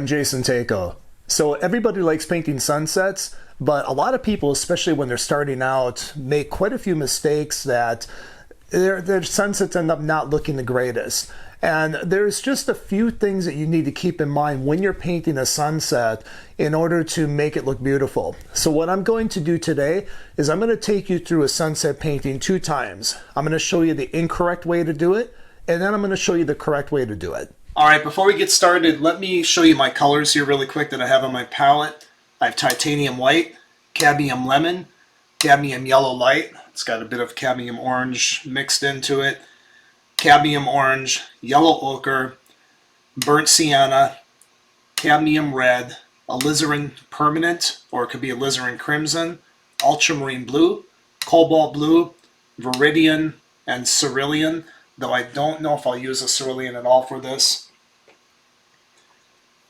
I'm Jason Tako. So everybody likes painting sunsets, but a lot of people, especially when they're starting out, make quite a few mistakes that their sunsets end up not looking the greatest. And there's just a few things that you need to keep in mind when you're painting a sunset in order to make it look beautiful. So what I'm going to do today is I'm going to take you through a sunset painting 2 times. I'm going to show you the incorrect way to do it, and then I'm going to show you the correct way to do it. All right, before we get started, let me show you my colors here really quick that I have on my palette. I have titanium white, cadmium lemon, cadmium yellow light. It's got a bit of cadmium orange mixed into it. Cadmium orange, yellow ochre, burnt sienna, cadmium red, alizarin permanent, or it could be alizarin crimson, ultramarine blue, cobalt blue, viridian, and cerulean, though I don't know if I'll use a cerulean at all for this.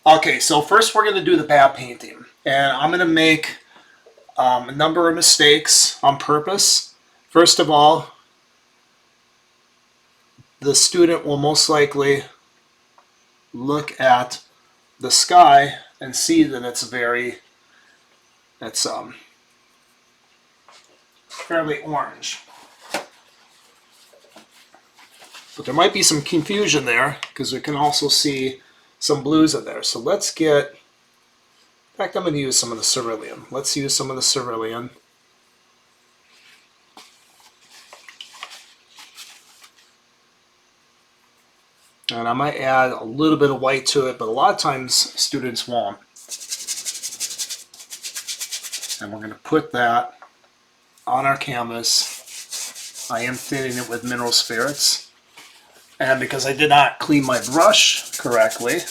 Okay, so first we're going to do the bad painting, and I'm going to make a number of mistakes on purpose. First of all, the student will most likely look at the sky and see that it's fairly orange. But there might be some confusion there because we can also see some blues in there. So let's get, in fact, I'm going to use some of the cerulean. Let's use some of the cerulean. And I might add a little bit of white to it, but a lot of times students won't. And we're going to put that on our canvas. I am thinning it with mineral spirits. And because I did not clean my brush correctly,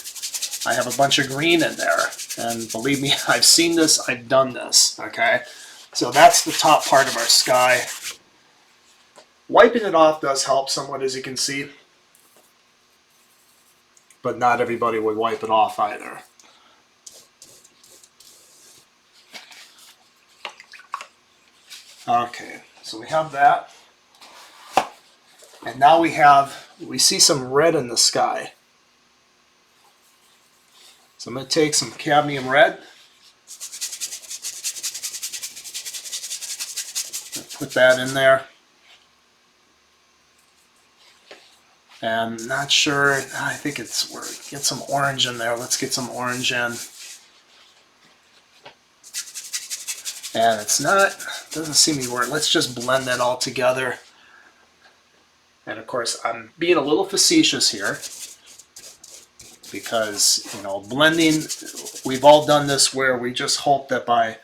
I have a bunch of green in there. And believe me, I've seen this, I've done this, okay? So that's the top part of our sky. Wiping it off does help somewhat, as you can see. But not everybody would wipe it off either. Okay, so we have that. And now we see some red in the sky. So I'm going to take some cadmium red. Put that in there. And not sure, I think it's where get some orange in there. Let's get some orange in. And it's not, doesn't seem to work. Let's just blend that all together. And of course, I'm being a little facetious here because, you know, blending, we've all done this where we just hope that by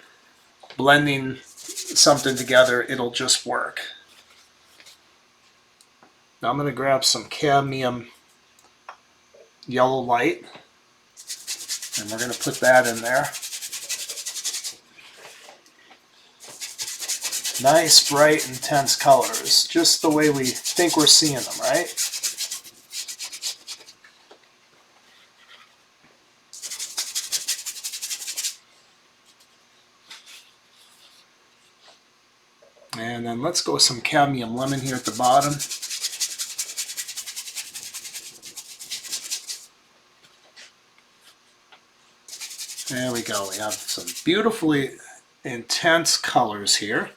blending something together, it'll just work. Now I'm going to grab some cadmium yellow light, and we're going to put that in there. Nice, bright, intense colors, just the way we think we're seeing them, right? And then let's go with some cadmium lemon here at the bottom. There we go. We have some beautifully intense colors here.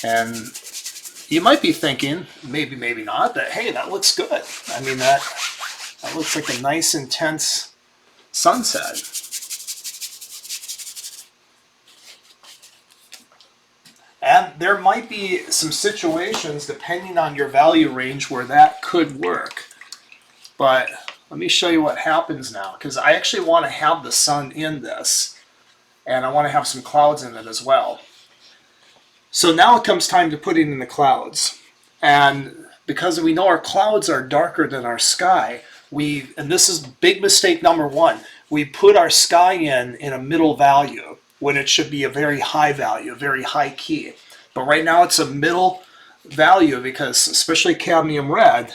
And you might be thinking, maybe, maybe not, that, hey, that looks good. I mean, that looks like a nice, intense sunset. And there might be some situations, depending on your value range, where that could work. But let me show you what happens now, because I actually want to have the sun in this, and I want to have some clouds in it as well. So now it comes time to putting in the clouds. And because we know our clouds are darker than our sky, and this is big mistake number 1, we put our sky in a middle value when it should be a very high value, a very high key. But right now it's a middle value because especially cadmium red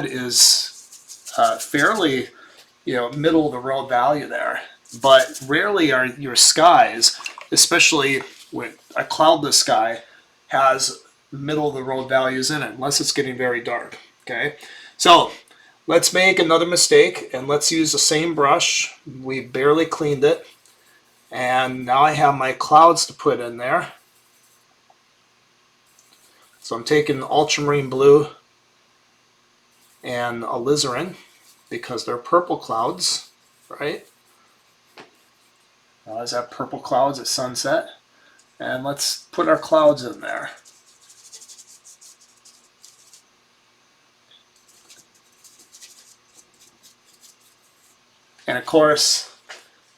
is fairly, middle of the road value there. But rarely are your skies, especially with a cloudless sky, has middle of the road values in it, unless it's getting very dark. Okay, so let's make another mistake and let's use the same brush. We barely cleaned it. And now I have my clouds to put in there. So I'm taking ultramarine blue and alizarin because they're purple clouds, right? I always have purple clouds at sunset. And let's put our clouds in there. And of course,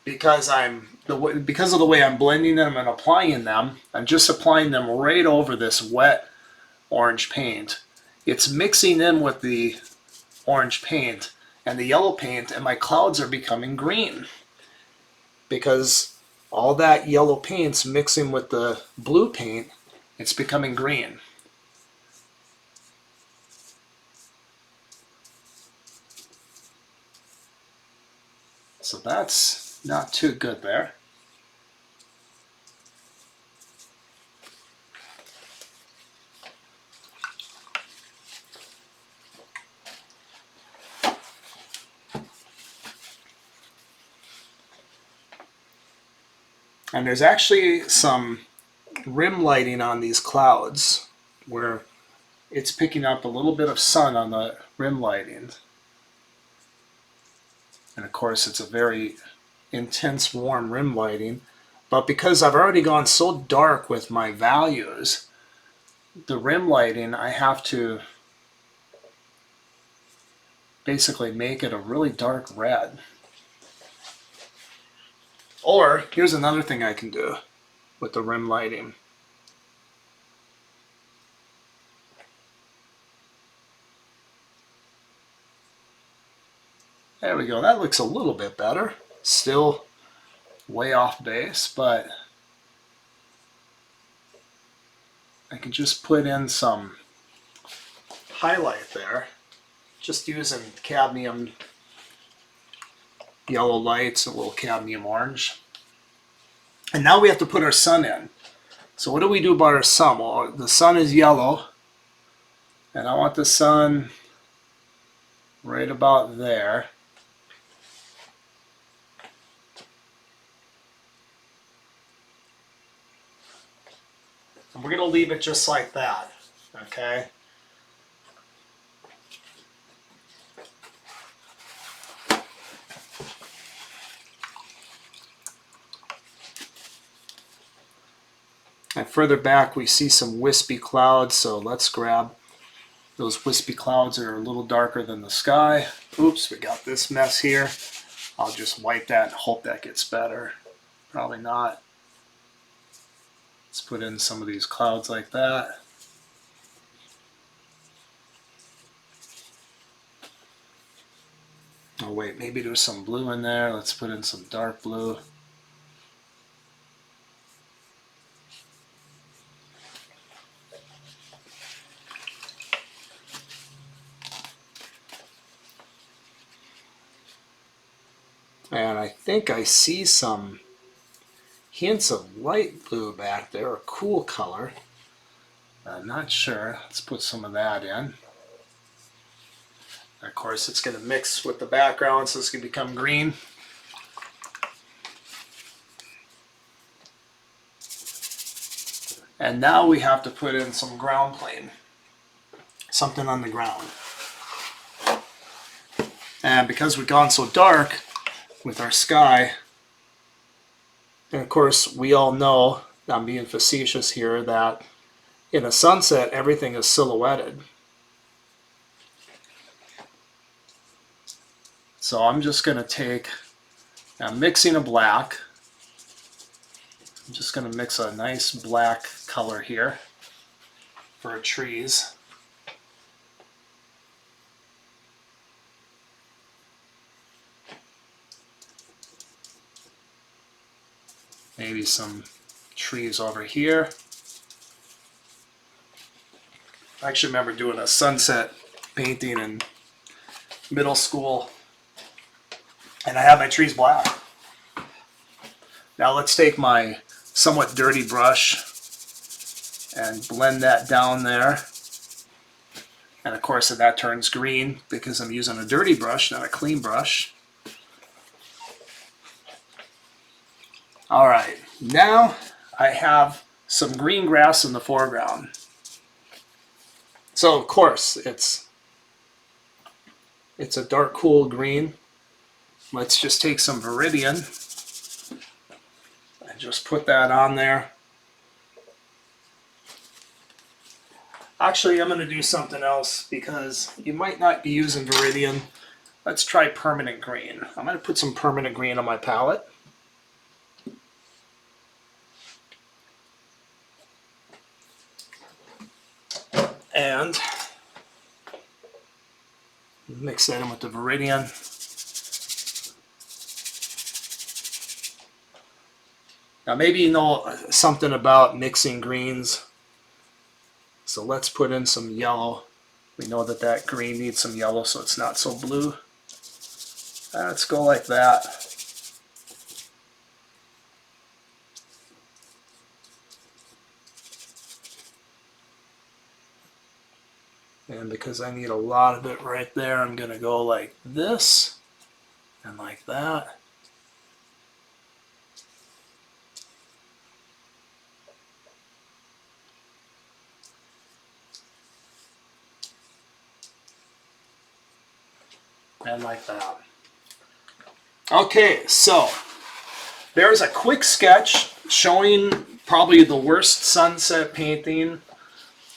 because of the way I'm blending them and applying them, I'm just applying them right over this wet orange paint. It's mixing in with the orange paint and the yellow paint, and my clouds are becoming green because all that yellow paint's mixing with the blue paint. It's becoming green. So that's not too good there. And there's actually some rim lighting on these clouds where it's picking up a little bit of sun on the rim lighting. And of course it's a very intense warm rim lighting. But because I've already gone so dark with my values, the rim lighting, I have to basically make it a really dark red. Or here's another thing I can do with the rim lighting. There we go, that looks a little bit better. Still way off base, but I can just put in some highlight there, just using cadmium yellow lights, a little cadmium orange. And now we have to put our sun in. So what do we do about our sun? Well, the sun is yellow, and I want the sun right about there. And we're going to leave it just like that, okay? And further back we see some wispy clouds, so let's grab those wispy clouds that are a little darker than the sky. Oops, we got this mess here. I'll just wipe that and hope that gets better. Probably not. Let's put in some of these clouds like that. Oh wait, maybe there's some blue in there. Let's put in some dark blue. And I think I see some hints of light blue back there, a cool color. I'm not sure. Let's put some of that in. Of course, it's going to mix with the background, so it's going to become green. And now we have to put in some ground plane, something on the ground. And because we've gone so dark with our sky, and of course we all know, I'm being facetious here, that in a sunset everything is silhouetted. So I'm just going to take, I'm mixing a black. I'm just going to mix a nice black color here for our trees. Maybe some trees over here. I actually remember doing a sunset painting in middle school, and I had my trees black. Now let's take my somewhat dirty brush and blend that down there. And of course that turns green because I'm using a dirty brush, not a clean brush. All right, now I have some green grass in the foreground. So of course it's a dark cool green. Let's just take some Viridian and just put that on there. Actually, I'm going to do something else because you might not be using Viridian. Let's try permanent green. I'm going to put some permanent green on my palette. And mix that in with the Viridian. Now maybe you know something about mixing greens. So let's put in some yellow. We know that that green needs some yellow so it's not so blue. Let's go like that. And because I need a lot of it right there, I'm going to go like this and like that. And like that. Okay, so there's a quick sketch showing probably the worst sunset painting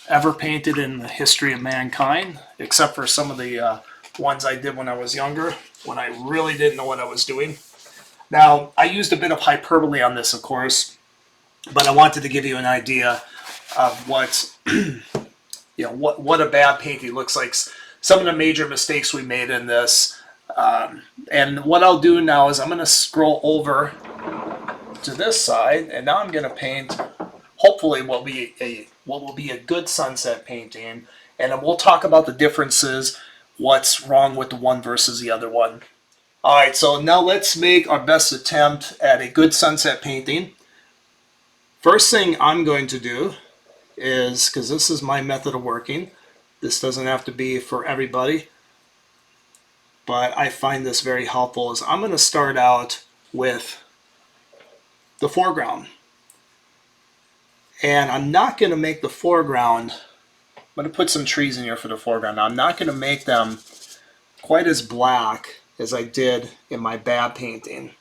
ever painted in the history of mankind, except for some of the ones I did when I was younger, when I really didn't know what I was doing. Now, I used a bit of hyperbole on this, of course, but I wanted to give you an idea of what what a bad painting looks like. Some of the major mistakes we made in this. And what I'll do now is I'm going to scroll over to this side, and now I'm going to paint hopefully what will be a good sunset painting, and then we'll talk about the differences, what's wrong with the one versus the other one. All right, so now let's make our best attempt at a good sunset painting. First thing I'm going to do is, because this is my method of working, this doesn't have to be for everybody, but I find this very helpful, is I'm going to start out with the foreground. And I'm not going to make the foreground, I'm going to put some trees in here for the foreground. Now, I'm not going to make them quite as black as I did in my bad painting.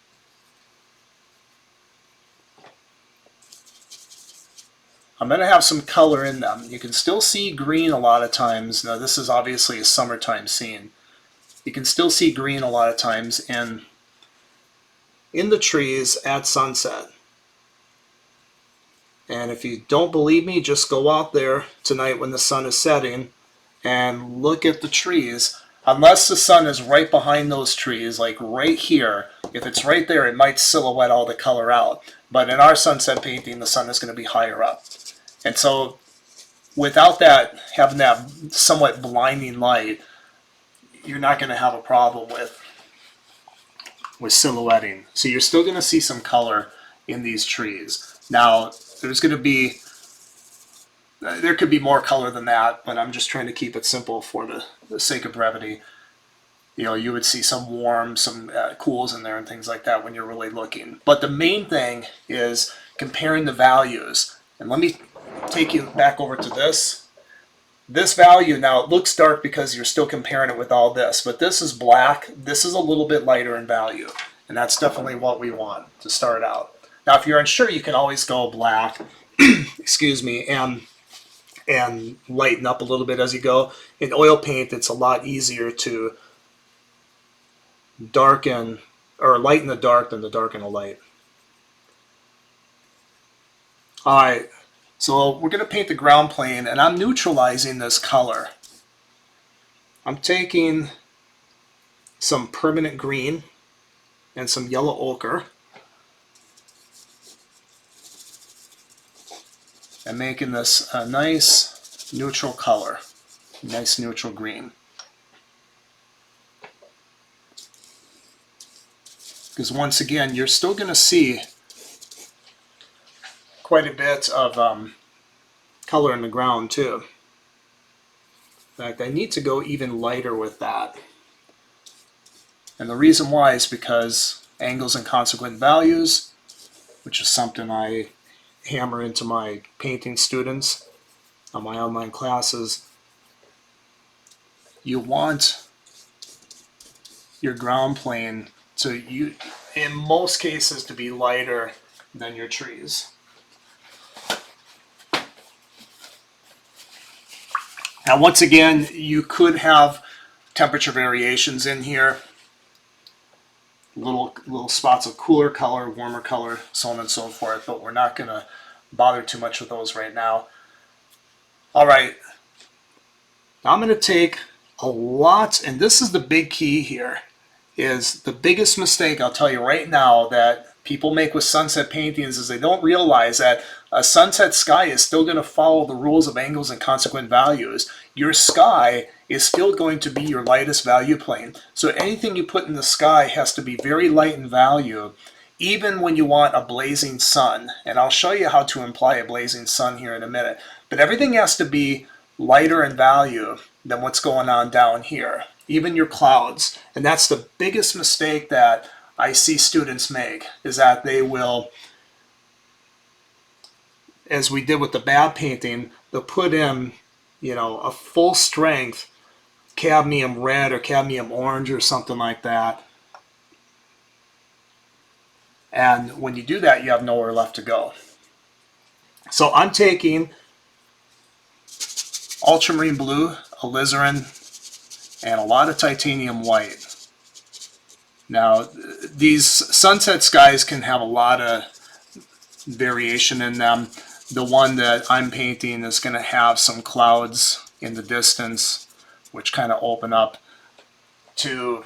I'm going to have some color in them. You can still see green a lot of times. Now, this is obviously a summertime scene. You can still see green a lot of times in the trees at sunset. And if you don't believe me, just go out there tonight when the sun is setting and look at the trees. Unless the sun is right behind those trees, like right here, if it's right there, it might silhouette all the color out. But in our sunset painting, the sun is going to be higher up. And so without that, having that somewhat blinding light, you're not going to have a problem with silhouetting. So you're still going to see some color in these trees. Now, there could be more color than that, but I'm just trying to keep it simple for the sake of brevity. You know, you would see some warms, some cools in there and things like that when you're really looking. But the main thing is comparing the values. And let me take you back over to this. This value, now it looks dark because you're still comparing it with all this, but this is black. This is a little bit lighter in value, and that's definitely what we want to start out. Now, if you're unsure, you can always go black, excuse me, and lighten up a little bit as you go. In oil paint, it's a lot easier to darken or lighten the dark than to darken the light. All right. So we're going to paint the ground plane, and I'm neutralizing this color. I'm taking some permanent green and some yellow ochre and making this a nice neutral color, nice neutral green. Because once again, you're still going to see quite a bit of color in the ground too. In fact, I need to go even lighter with that. And the reason why is because angles and consequent values, which is something I hammer into my painting students on my online classes, you want your ground plane to, in most cases, to be lighter than your trees. Now, once again, you could have temperature variations in here. Little spots of cooler color, warmer color, so on and so forth, but we're not going to bother too much with those right now. All right, now I'm going to take a lot, and this is the big key here, is the biggest mistake I'll tell you right now that people make with sunset paintings is they don't realize that a sunset sky is still going to follow the rules of angles and consequent values. Your sky is still going to be your lightest value plane. So anything you put in the sky has to be very light in value, even when you want a blazing sun. And I'll show you how to imply a blazing sun here in a minute. But everything has to be lighter in value than what's going on down here, even your clouds. And that's the biggest mistake that I see students make, is that they will, as we did with the bad painting, they'll put in, a full strength cadmium red or cadmium orange or something like that. And when you do that, you have nowhere left to go. So I'm taking ultramarine blue, alizarin, and a lot of titanium white. Now, these sunset skies can have a lot of variation in them. The one that I'm painting is going to have some clouds in the distance, which kind of open up to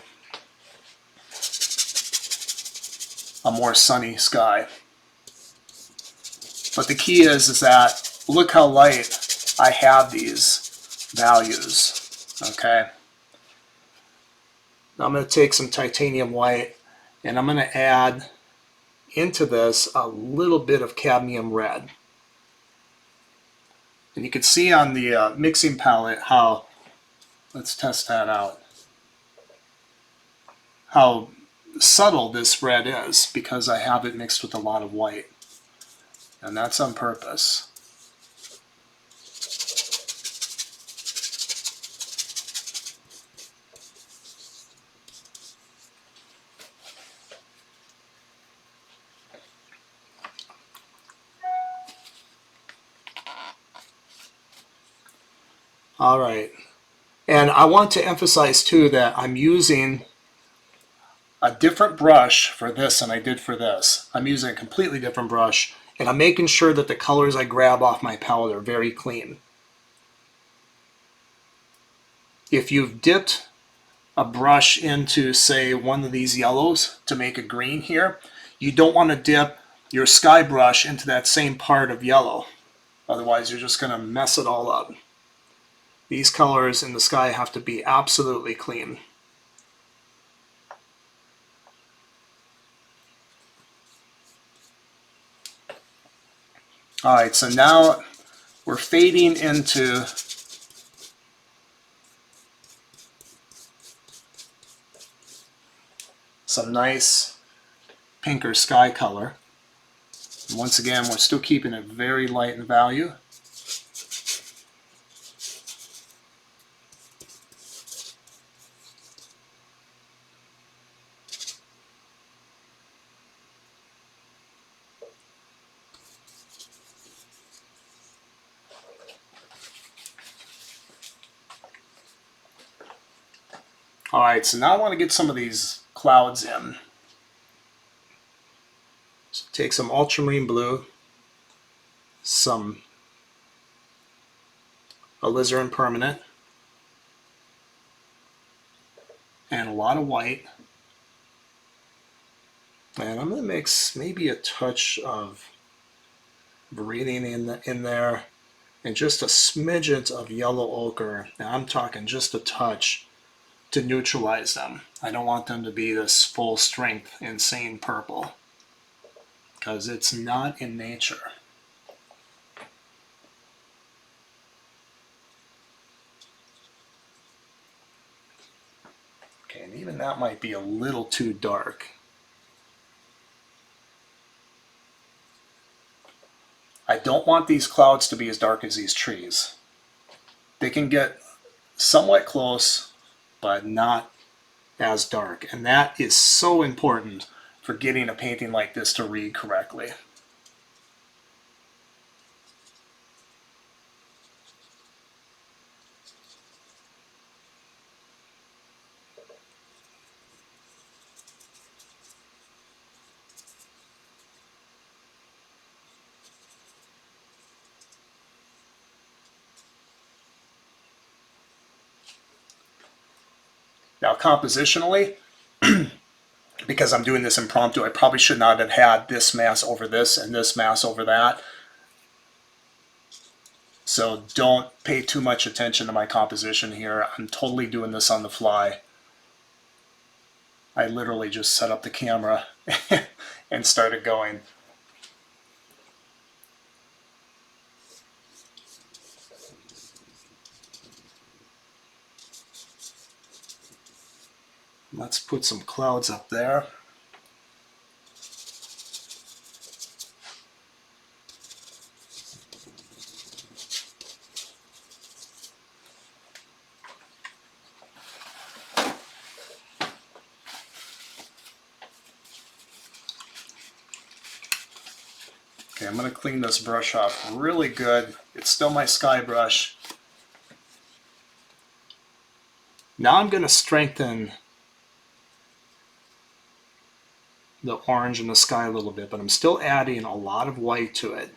a more sunny sky. But the key is that look how light I have these values, okay? Now I'm going to take some titanium white and I'm going to add into this a little bit of cadmium red. And you can see on the mixing palette how, let's test that out, how subtle this red is because I have it mixed with a lot of white. And that's on purpose. All right. And I want to emphasize too that I'm using a different brush for this than I did for this. I'm using a completely different brush, and I'm making sure that the colors I grab off my palette are very clean. If you've dipped a brush into, say, one of these yellows to make a green here, you don't want to dip your sky brush into that same part of yellow. Otherwise, you're just going to mess it all up. These colors in the sky have to be absolutely clean. All right, so now we're fading into some nice pinker sky color. And once again, we're still keeping it very light in value. All right, so now I want to get some of these clouds in. So take some ultramarine blue, some alizarin permanent, and a lot of white. And I'm going to mix maybe a touch of viridian in there and just a smidget of yellow ochre. Now I'm talking just a touch to neutralize them. I don't want them to be this full strength insane purple because it's not in nature. even that might be a little too dark. I don't want these clouds to be as dark as these trees. They can get somewhat close, but not as dark. And that is so important for getting a painting like this to read correctly. Now compositionally, because I'm doing this impromptu, I probably should not have had this mass over this and this mass over that. So don't pay too much attention to my composition here. I'm totally doing this on the fly. I literally just set up the camera and started going. Let's put some clouds up there. Okay, I'm going to clean this brush off really good. It's still my sky brush. Now I'm going to strengthen the orange in the sky a little bit, but I'm still adding a lot of white to it.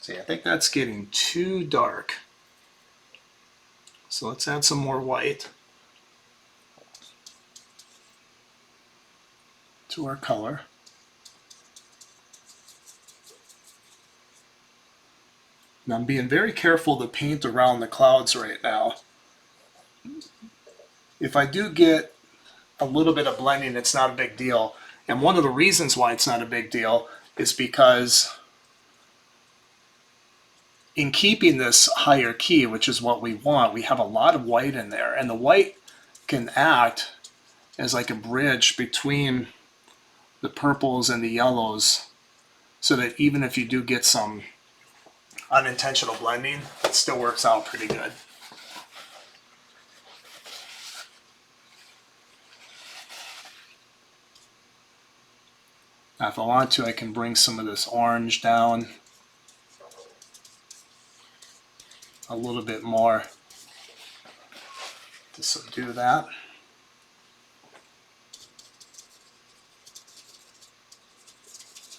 See, I think that's getting too dark. So let's add some more white to our color. Now I'm being very careful to paint around the clouds right now. If I do get a little bit of blending, it's not a big deal. And one of the reasons why it's not a big deal is because in keeping this higher key, which is what we want, we have a lot of white in there. And the white can act as like a bridge between the purples and the yellows, so that even if you do get some unintentional blending, it still works out pretty good. Now if I want to, I can bring some of this orange down a little bit more to subdue that.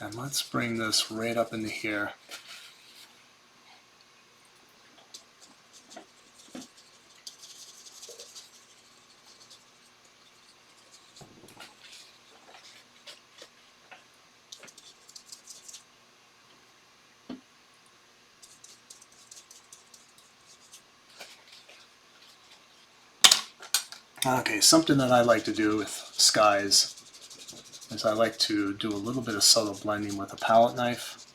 And let's bring this right up into here. Okay, something that I like to do with skies is I like to do a little bit of subtle blending with a palette knife.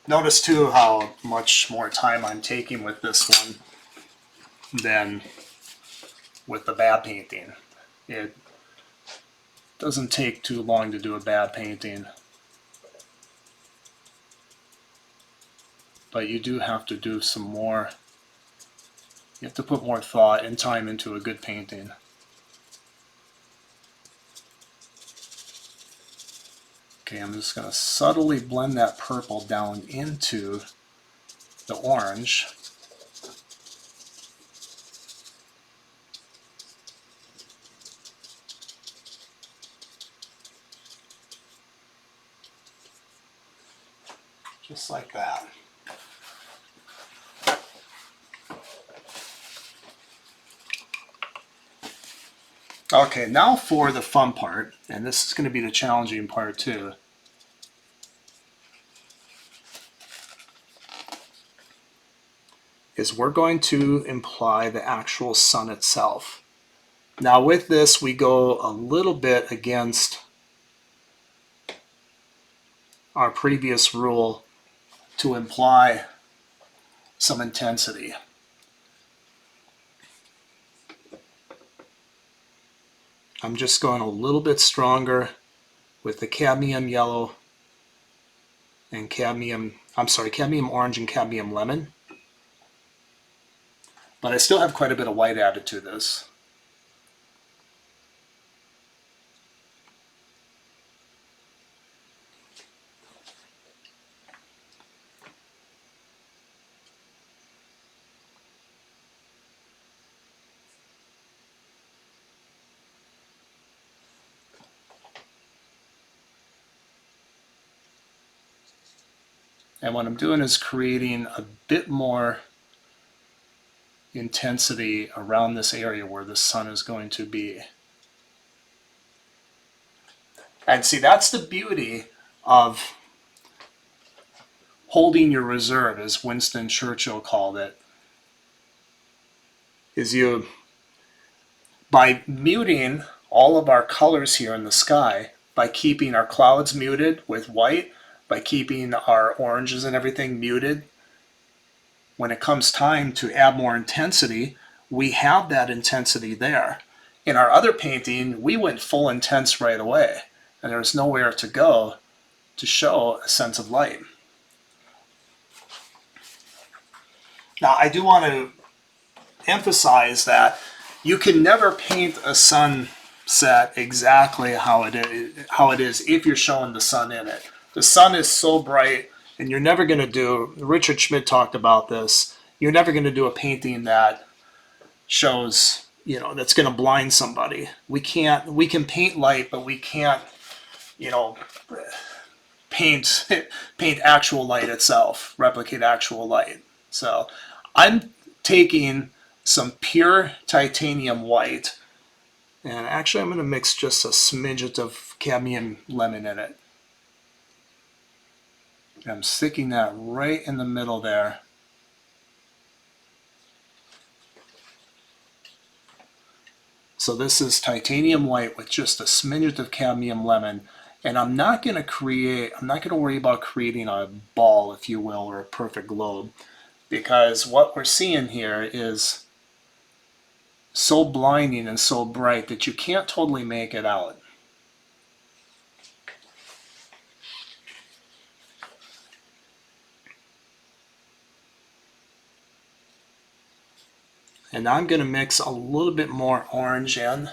Notice too how much more time I'm taking with this one than with the bad painting. It doesn't take too long to do a bad painting, but you do have to do some more. You have to put more thought and time into a good painting. Okay, I'm just going to subtly blend that purple down into the orange. Just like that. Okay, now for the fun part, and this is going to be the challenging part too. is we're going to imply the actual sun itself. Now with this, we go a little bit against our previous rule to imply some intensity. I'm just going a little bit stronger with the cadmium yellow and cadmium orange and cadmium lemon. But I still have quite a bit of white added to this. And what I'm doing is creating a bit more intensity around this area where the sun is going to be. And see, that's the beauty of holding your reserve, as Winston Churchill called it, is by muting all of our colors here in the sky, by keeping our clouds muted with white, by keeping our oranges and everything muted, when it comes time to add more intensity, we have that intensity there. In our other painting, we went full intense right away, and there was nowhere to go to show a sense of light. Now, I do want to emphasize that you can never paint a sunset exactly how it is if you're showing the sun in it. The sun is so bright, and you're never going to do, Richard Schmidt talked about this, you're never going to do a painting that shows, that's going to blind somebody. We can paint light, but we can't, paint actual light itself, replicate actual light. So I'm taking some pure titanium white, and actually I'm going to mix just a smidget of cadmium lemon in it. I'm sticking that right in the middle there. So this is titanium white with just a smidget of cadmium lemon, and I'm not going to worry about creating a ball, if you will, or a perfect globe, because what we're seeing here is so blinding and so bright that you can't totally make it out. And now I'm going to mix a little bit more orange in.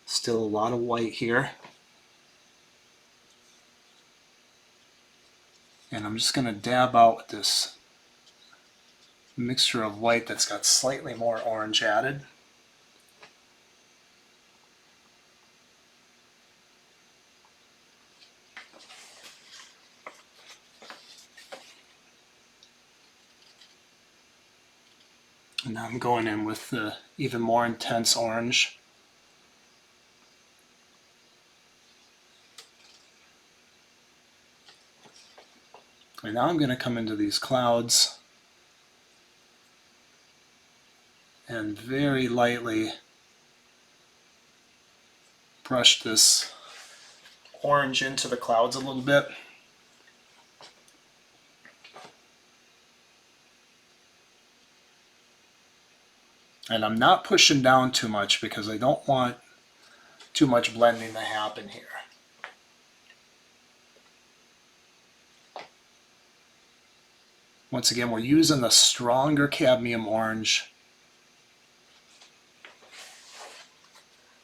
Still a lot of white here. And I'm just going to dab out with this mixture of white that's got slightly more orange added. And now I'm going in with the even more intense orange. And now I'm going to come into these clouds and very lightly brush this orange into the clouds a little bit. And I'm not pushing down too much because I don't want too much blending to happen here. Once again, we're using the stronger cadmium orange.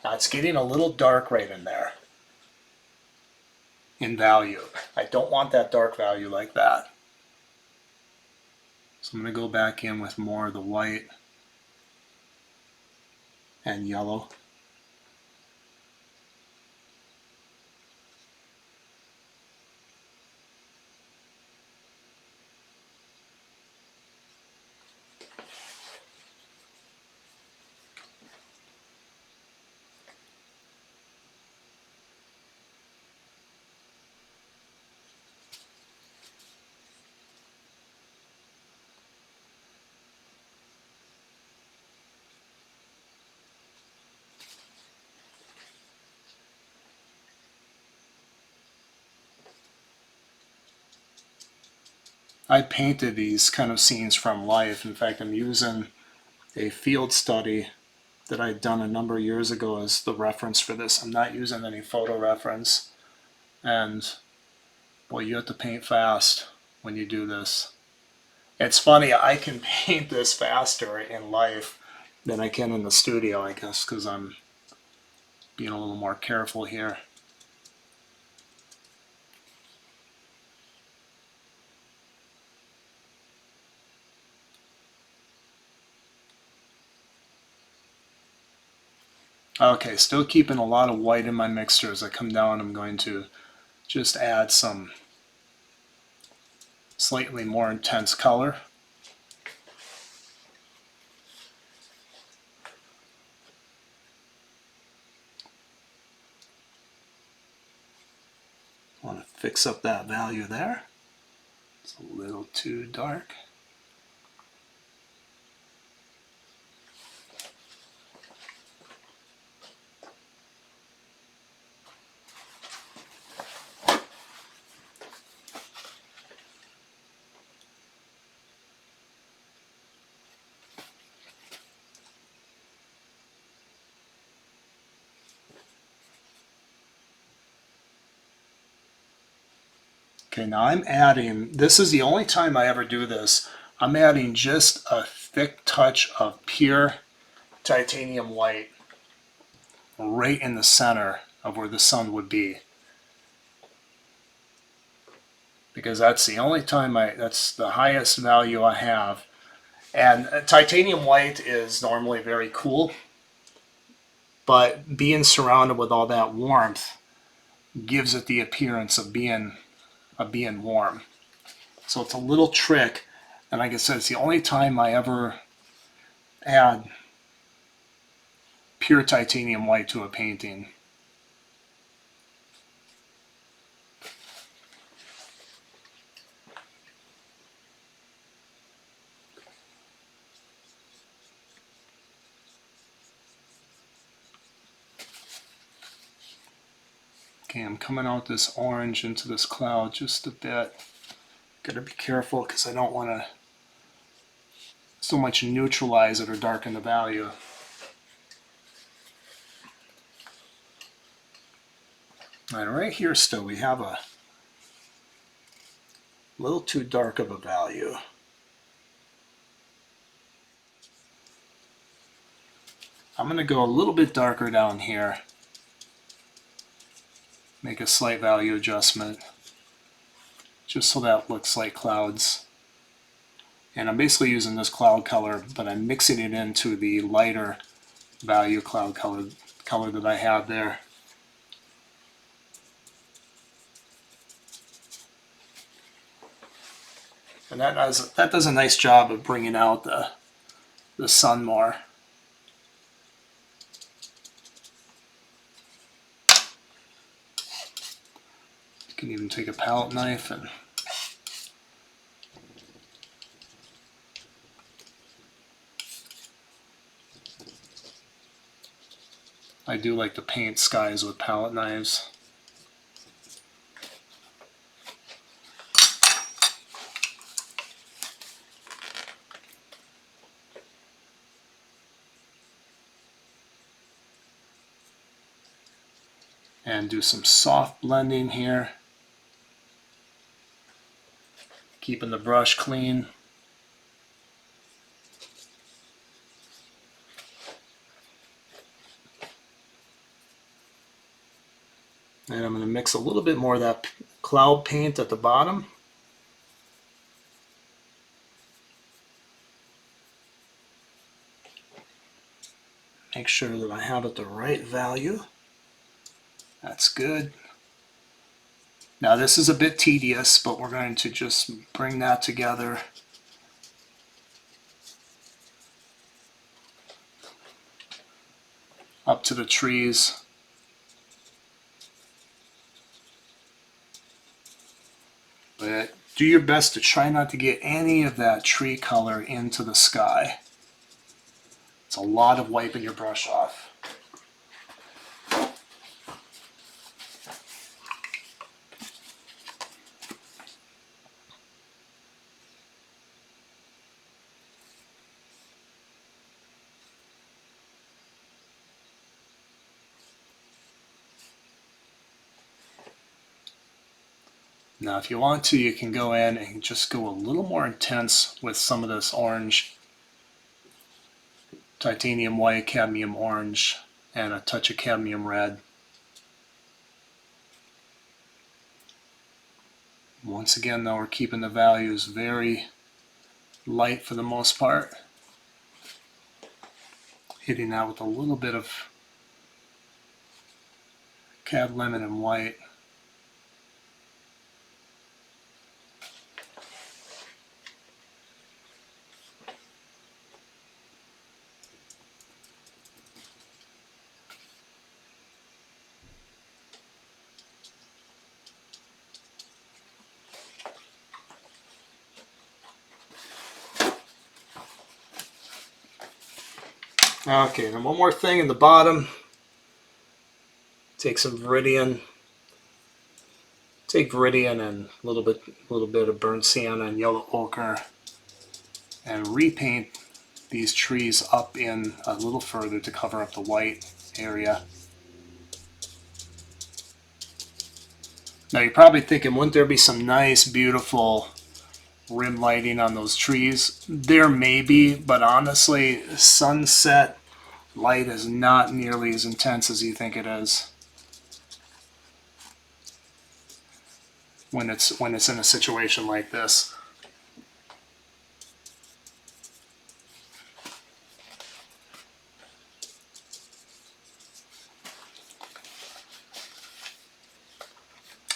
Now it's getting a little dark right in there in value. I don't want that dark value like that. So I'm going to go back in with more of the white and yellow. I painted these kind of scenes from life. In fact, I'm using a field study that I'd done a number of years ago as the reference for this. I'm not using any photo reference. And boy, you have to paint fast when you do this. It's funny, I can paint this faster in life than I can in the studio, I guess, because I'm being a little more careful here. Okay, still keeping a lot of white in my mixture. As I come down, I'm going to just add some slightly more intense color. I want to fix up that value there. It's a little too dark. Okay, now I'm adding, this is the only time I ever do this, I'm adding just a thick touch of pure titanium white right in the center of where the sun would be. Because that's the only time that's the highest value I have. And titanium white is normally very cool, but being surrounded with all that warmth gives it the appearance of being warm. So it's a little trick, and like I said, it's the only time I ever add pure titanium white to a painting. Okay, I'm coming out this orange into this cloud just a bit. Gotta be careful because I don't want to so much neutralize it or darken the value. And right here still we have a little too dark of a value. I'm going to go a little bit darker down here. Make a slight value adjustment just so that looks like clouds. And I'm basically using this cloud color, but I'm mixing it into the lighter value cloud color that I have there. And that does a nice job of bringing out the sun more. You can even take a palette knife and I do like to paint skies with palette knives. And do some soft blending here. Keeping the brush clean. And I'm going to mix a little bit more of that cloud paint at the bottom. Make sure that I have it the right value. That's good. Now this is a bit tedious, but we're going to just bring that together. Up to the trees. But do your best to try not to get any of that tree color into the sky. It's a lot of wiping your brush off. Now if you want to, you can go in and just go a little more intense with some of this orange, titanium white, cadmium orange, and a touch of cadmium red. Once again though, we're keeping the values very light for the most part. Hitting that with a little bit of cad lemon and white. Okay, then one more thing in the bottom. Take some Viridian. Take Viridian and a little bit of burnt sienna and yellow ochre, and repaint these trees up in a little further to cover up the white area. Now you're probably thinking, wouldn't there be some nice, beautiful rim lighting on those trees? There may be, but honestly, sunset light is not nearly as intense as you think it is when it's in a situation like this.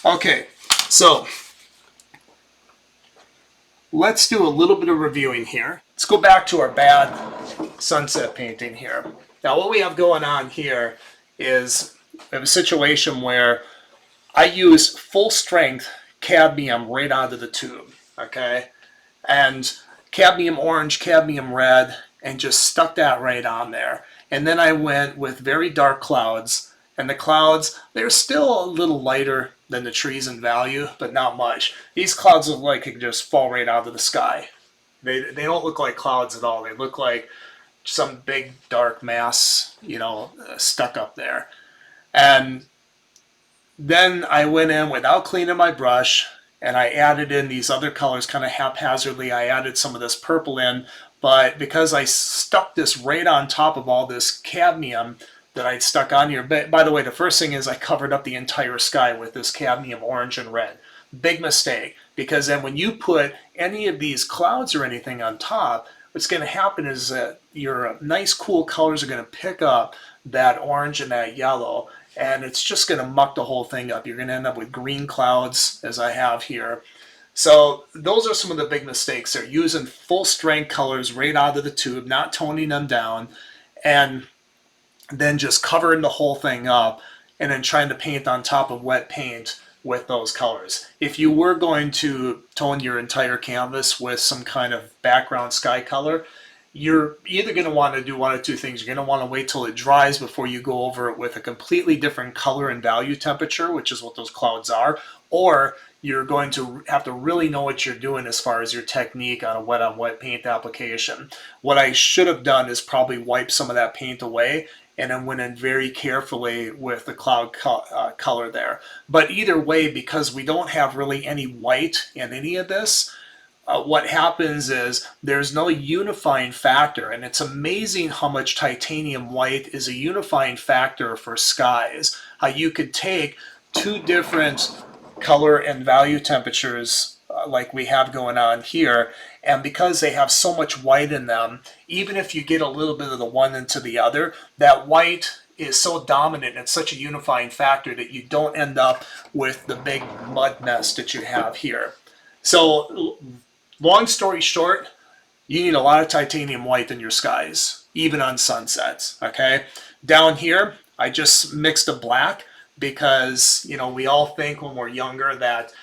Okay, so let's do a little bit of reviewing here. Let's go back to our bad sunset painting here. Now what we have going on here is a situation where I use full strength cadmium right onto the tube, okay? And cadmium orange, cadmium red, and just stuck that right on there. And then I went with very dark clouds, and the clouds, they're still a little lighter than the trees in value, but not much. These clouds look like they could just fall right out of the sky. They don't look like clouds at all. They look like some big dark mass, you know, stuck up there. And then I went in without cleaning my brush and I added in these other colors kind of haphazardly. I added some of this purple in, but because I stuck this right on top of all this cadmium that I'd stuck on here. But by the way, the first thing is I covered up the entire sky with this cadmium orange and red. Big mistake, because then when you put any of these clouds or anything on top, what's going to happen is that your nice cool colors are going to pick up that orange and that yellow, and it's just going to muck the whole thing up. You're going to end up with green clouds, as I have here. So those are some of the big mistakes. They're using full strength colors right out of the tube, not toning them down, and then just covering the whole thing up and then trying to paint on top of wet paint with those colors. If you were going to tone your entire canvas with some kind of background sky color, you're either going to want to do one of two things. You're going to want to wait till it dries before you go over it with a completely different color and value temperature, which is what those clouds are, or you're going to have to really know what you're doing as far as your technique on a wet-on-wet paint application. What I should have done is probably wipe some of that paint away and then went in very carefully with the cloud color there. But either way, because we don't have really any white in any of this, what happens is there's no unifying factor, and it's amazing how much titanium white is a unifying factor for skies. How you could take two different color and value temperatures like we have going on here, and because they have so much white in them, even if you get a little bit of the one into the other, that white is so dominant, it's such a unifying factor that you don't end up with the big mud mess that you have here. So long story short, you need a lot of titanium white in your skies, even on sunsets, okay? Down here, I just mixed a black because, you know, we all think when we're younger that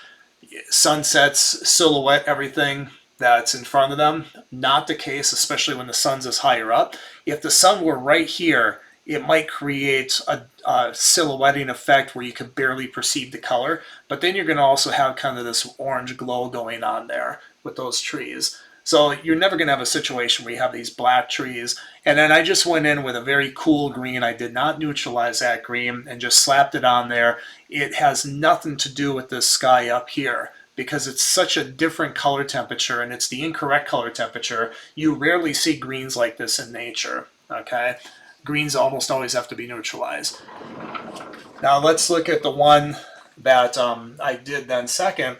sunsets silhouette everything that's in front of them. Not the case, especially when the sun's is higher up. If the sun were right here, it might create a silhouetting effect where you could barely perceive the color, but then you're going to also have kind of this orange glow going on there with those trees. So you're never going to have a situation where you have these black trees. And then I just went in with a very cool green. I did not neutralize that green and just slapped it on there. It has nothing to do with this sky up here. because it's such a different color temperature and it's the incorrect color temperature. You rarely see greens like this in nature, okay? Greens almost always have to be neutralized. Now let's look at the one that I did then second.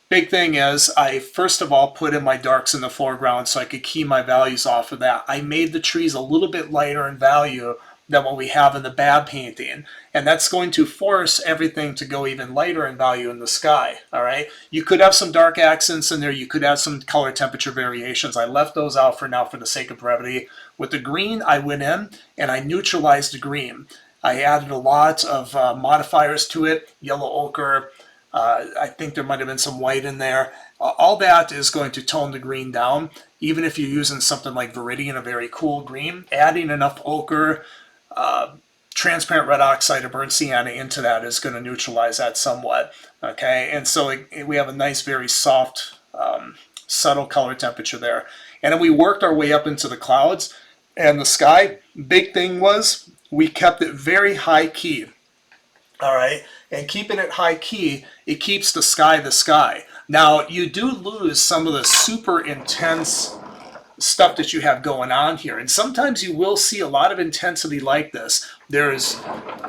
Big thing is I first of all put in my darks in the foreground so I could key my values off of that. I made the trees a little bit lighter in value than what we have in the bad painting. And that's going to force everything to go even lighter in value in the sky, all right? You could have some dark accents in there. You could have some color temperature variations. I left those out for now for the sake of brevity. With the green, I went in and I neutralized the green. I added a lot of modifiers to it, yellow ochre. I think there might have been some white in there. All that is going to tone the green down. Even if you're using something like Viridian, a very cool green, adding enough ochre, transparent red oxide or burnt sienna into that is going to neutralize that somewhat. Okay, and so we have a nice, very soft, subtle color temperature there. And then we worked our way up into the clouds and the sky. Big thing was we kept it very high key. All right, and keeping it high key, it keeps the sky the sky. Now, you do lose some of the super intense stuff that you have going on here. And sometimes you will see a lot of intensity like this. There's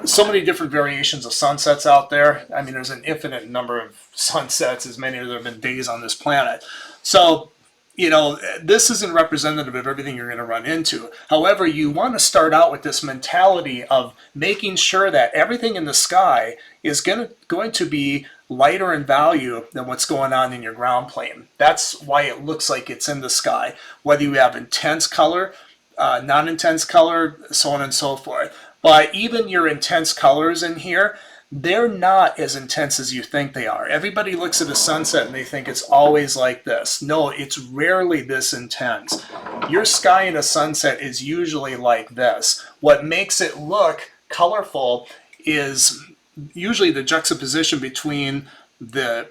so many different variations of sunsets out there. I mean, there's an infinite number of sunsets, as many as there have been days on this planet. So, you know, this isn't representative of everything you're going to run into. However, you want to start out with this mentality of making sure that everything in the sky is going to be lighter in value than what's going on in your ground plane. That's why it looks like it's in the sky, whether you have intense color, non-intense color, so on and so forth. But even your intense colors in here, they're not as intense as you think they are. Everybody looks at a sunset and they think it's always like this. No, it's rarely this intense. Your sky in a sunset is usually like this. What makes it look colorful is usually the juxtaposition between the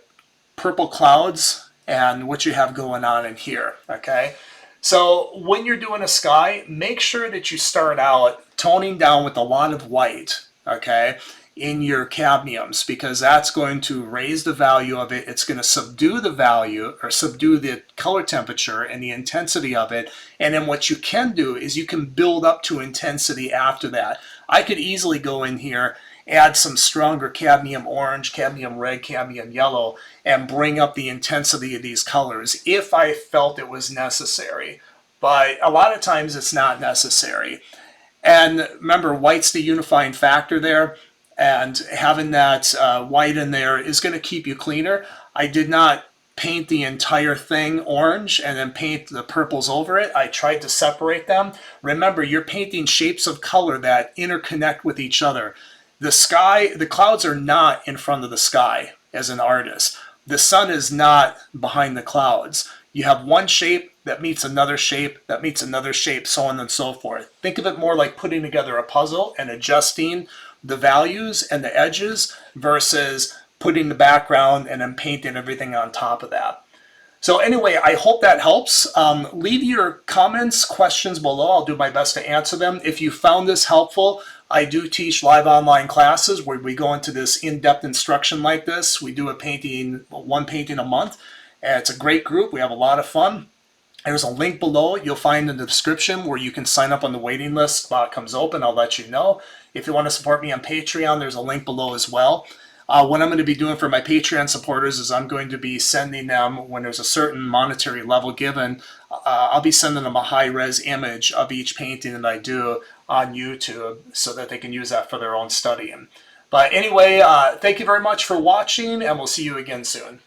purple clouds and what you have going on in here, okay? So when you're doing a sky, make sure that you start out toning down with a lot of white, okay, in your cadmiums, because that's going to raise the value of it. It's going to subdue the value or subdue the color temperature and the intensity of it. And then what you can do is you can build up to intensity after that. I could easily go in here, add some stronger cadmium orange, cadmium red, cadmium yellow, and bring up the intensity of these colors if I felt it was necessary. But a lot of times it's not necessary. And remember, white's the unifying factor there, and having that white in there is going to keep you cleaner. I did not paint the entire thing orange and then paint the purples over it. I tried to separate them. Remember, you're painting shapes of color that interconnect with each other. The sky, the clouds are not in front of the sky as an artist. The sun is not behind the clouds. You have one shape that meets another shape, that meets another shape, so on and so forth. Think of it more like putting together a puzzle and adjusting the values and the edges versus putting the background and then painting everything on top of that. So anyway, I hope that helps. Leave your comments, questions below. I'll do my best to answer them. If you found this helpful, I do teach live online classes where we go into this in-depth instruction like this. We do one painting a month. And it's a great group. We have a lot of fun. There's a link below you'll find in the description where you can sign up on the waiting list. While it comes open, I'll let you know. If you want to support me on Patreon, there's a link below as well. What I'm going to be doing for my Patreon supporters is I'm going to be sending them, when there's a certain monetary level given, I'll be sending them a high-res image of each painting that I do on YouTube so that they can use that for their own studying. But anyway, thank you very much for watching, and we'll see you again soon.